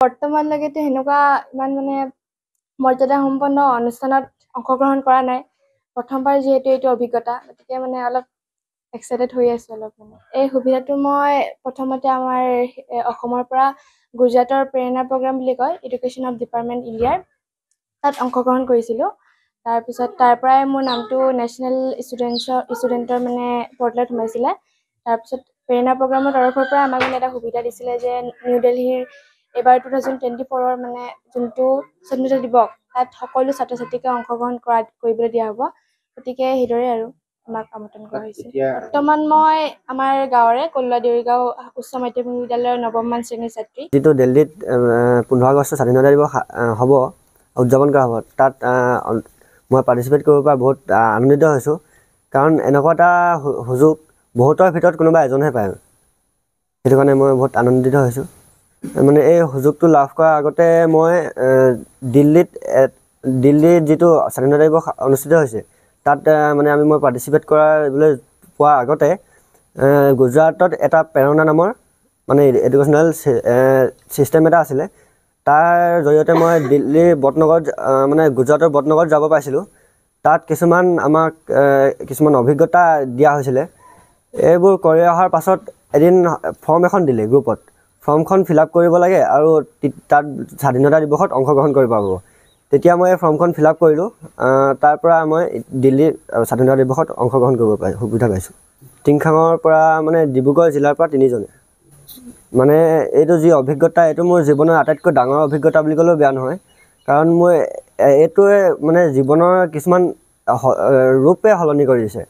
বৰ্তমানলৈকেতো সেনেকুৱা ইমান মানে মৰ্যাদা সম্পন্ন অনুষ্ঠানত অংশগ্ৰহণ কৰা নাই। প্ৰথমবাৰ যিহেতু এইটো অভিজ্ঞতা, গতিকে মানে অলপ এক্সাইটেড হৈ আছোঁ অলপ মানে। এই সুবিধাটো মই প্ৰথমতে আমাৰ অসমৰ পৰা গুজৰাটৰ প্ৰেৰণা প্ৰগ্ৰাম বুলি কয়, এডুকেশ্যন অফ ডিপাৰ্টমেণ্ট ইণ্ডিয়াৰ, তাত অংশগ্ৰহণ কৰিছিলোঁ। তাৰপিছত তাৰ পৰাই মোৰ নামটো নেশ্যনেল ষ্টুডেণ্টৰ মানে পৰ্টেলত সোমাইছিলে। তাৰপিছত প্ৰেৰণা প্ৰগ্ৰামৰ তৰফৰ পৰা আমাক মানে এটা সুবিধা দিছিলে যে নিউ দিল্লীৰ এইবাৰ 2024 মানে যোনটো স্বাধীনতা দিৱস, তাত সকলো ছাত্ৰ ছাত্ৰীকে অংশগ্ৰহণ কৰিবলৈ দিয়া হ'ব। গতিকে সেইদৰে আৰু আমাক আমন্ত্ৰণ কৰা হৈছে। বৰ্তমান মই আমাৰ গাঁৱৰে কলুৱা দেউৰিগাঁও উচ্চ মাধ্যমিক বিদ্যালয়ৰ 9ম শ্ৰেণীৰ ছাত্ৰী। যিটো দিল্লীত 15 আগষ্ট স্বাধীনতা দিৱস হ'ব, উদযাপন কৰা হ'ব, তাত মই পাৰ্টিচিপেট কৰিব পৰা বহুত আনন্দিত হৈছোঁ। কাৰণ এনেকুৱা এটা সুযোগ বহুতৰ ভিতৰত কোনোবা এজনহে পায়। সেইটো কাৰণে মই বহুত আনন্দিত হৈছোঁ। মানে এই সুযোগটো লাভ কৰাৰ আগতে মই দিল্লীত যিটো স্বাধীনতা দিৱস অনুষ্ঠিত হৈছে, তাত মানে মই পাৰ্টিচিপেট কৰিবলৈ পোৱাৰ আগতে গুজৰাটত এটা প্ৰেৰণা নামৰ মানে এডুকেশ্যনেল ছিষ্টেম এটা আছিলে। তাৰ জৰিয়তে মই দিল্লীৰ গুজৰাটৰ বটনগৰত যাব পাৰিছিলোঁ। তাত আমাক কিছুমান অভিজ্ঞতা দিয়া হৈছিলে। এইবোৰ কৰি অহাৰ পাছত এদিন ফৰ্ম এখন দিলে গ্ৰুপত। ফৰ্মখন ফিল আপ কৰিব লাগে আৰু তাত স্বাধীনতা দিৱসত অংশগ্ৰহণ কৰিব পাব। তেতিয়া মই এই ফৰ্মখন ফিল আপ কৰিলোঁ। তাৰ পৰা মই দিল্লীৰ স্বাধীনতা দিৱসত অংশগ্ৰহণ কৰিব সুবিধা পাইছোঁ। টিংখাঙৰ পৰা মানে ডিব্ৰুগড় জিলাৰ পৰা 3জনে। মানে এইটো যি অভিজ্ঞতা, এইটো মোৰ জীৱনৰ আটাইতকৈ ডাঙৰ অভিজ্ঞতা বুলি ক'লেও বেয়া নহয়। কাৰণ মই এইটোৱে মানে জীৱনৰ কিছুমান ৰূপে সলনি কৰি দিছে।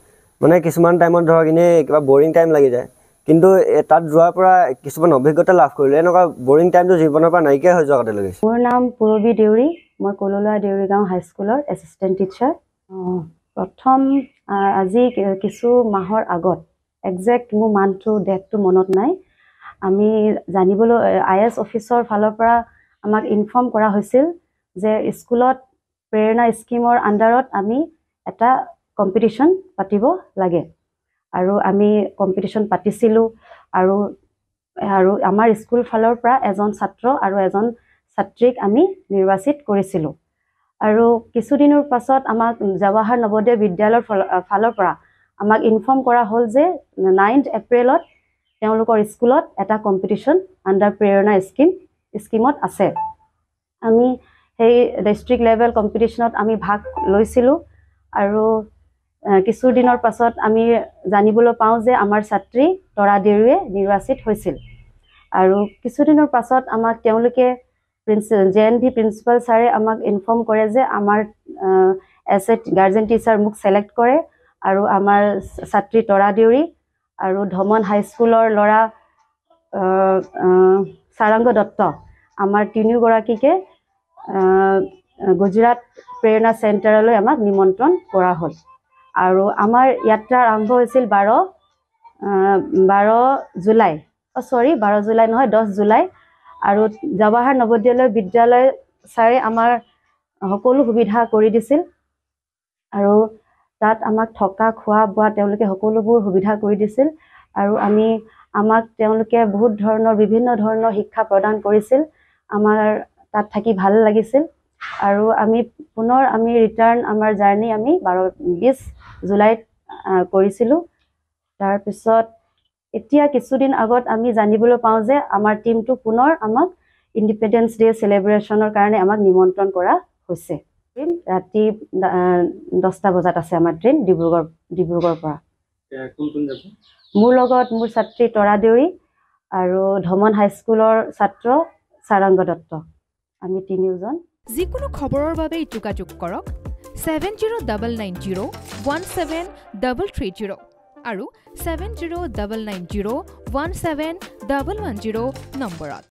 মানে কিছুমান টাইমত ধৰক এনেই কিবা বৰিং টাইম লাগি যায়, কিন্তু তাত যোৱাৰ পৰা কিছুমান অভিজ্ঞতা লাভ কৰিলোঁ। এনেকুৱা বৰিং টাইমটো জীৱনৰ পৰা নাইকিয়া হৈ যোৱা আগতে লাগিছে। মোৰ নাম পূৰবী দেউৰী। মই কলুৱা দেউৰিগাঁও হাইস্কুলৰ এছিষ্টেণ্ট টিচাৰ। প্ৰথম আজি কিছু মাহৰ আগত, একজেক্ট মোৰ মান্থটো ডেটটো মনত নাই, আমি জানিবলৈ IS অফিচৰ ফালৰ পৰা আমাক ইনফৰ্ম কৰা হৈছিল যে স্কুলত প্ৰেৰণা স্কিমৰ আণ্ডাৰত আমি এটা কম্পিটিশ্যন পাতিব লাগে। আৰু আমি কম্পিটিশ্যন পাতিছিলোঁ। আৰু আমাৰ স্কুল ফালৰ পৰা এজন ছাত্ৰ আৰু এজন ছাত্ৰীক আমি নিৰ্বাচিত কৰিছিলোঁ। আৰু কিছুদিনৰ পাছত আমাক জৱাহৰ নৱোদয় বিদ্যালয়ৰ ফালৰ পৰা আমাক ইনফৰ্ম কৰা হ'ল যে 9 এপ্ৰিলত তেওঁলোকৰ স্কুলত এটা কম্পিটিশ্যন আণ্ডাৰ প্ৰেৰণা স্কিমত আছে। আমি সেই ডিষ্ট্ৰিক্ট লেভেল কম্পিটিশ্যনত আমি ভাগ লৈছিলোঁ। আৰু কিছুদিনৰ পাছত আমি জানিবলৈ পাওঁ যে আমাৰ ছাত্ৰী তৰা দেউৰীয়ে নিৰ্বাচিত হৈছিল। আৰু কিছুদিনৰ পাছত আমাক তেওঁলোকে JNV প্ৰিন্সিপাল ছাৰে আমাক ইনফৰ্ম কৰে যে আমাৰ এজ এ গাৰ্জেন টিচাৰ মোক ছিলেক্ট কৰে। আৰু আমাৰ ছাত্ৰী তৰা দেউৰী আৰু ধমন হাইস্কুলৰ ল'ৰা সাৰংগ দত্ত, আমাৰ তিনিওগৰাকীকে গুজৰাট প্ৰেৰণা চেণ্টাৰলৈ আমাক নিমন্ত্ৰণ কৰা হ'ল। আৰু আমাৰ যাত্ৰা আৰম্ভ হৈছিল 12 জুলাই নহয়, 10 জুলাই। আৰু জৱাহৰ নৱোদয় বিদ্যালয় ছাৰে আমাৰ সকলো সুবিধা কৰি দিছিল। আৰু তাত আমাক থকা খোৱা বোৱা তেওঁলোকে সকলোবোৰ সুবিধা কৰি দিছিল। আৰু আমাক তেওঁলোকে বিভিন্ন ধৰণৰ শিক্ষা প্ৰদান কৰিছিল। আমাৰ তাত থাকি ভাল লাগিছিল। আৰু পুনৰ ৰিটাৰ্ণ আমাৰ জাৰ্ণি 20 জুলাইত কৰিছিলোঁ। তাৰপিছত এতিয়া কিছুদিন আগত আমি জানিবলৈ পাওঁ যে আমাৰ টিমটো পুনৰ আমাক ইণ্ডিপেণ্ডেন্স ডে চেলিব্ৰেশ্যনৰ কাৰণে আমাক নিমন্ত্ৰণ কৰা হৈছে। ৰাতি 10টা বজাত আছে আমাৰ ট্ৰেইন ডিব্ৰুগড়ৰ পৰা। মোৰ লগত মোৰ ছাত্ৰী তৰা দেউৰী আৰু ধমন হাইস্কুলৰ ছাত্ৰ সাৰংগ দত্ত, আমি তিনিওজন। যিকোনো খবৰৰ বাবে যোগাযোগ কৰক 7099017330 আৰু 7099017110 নম্বৰত।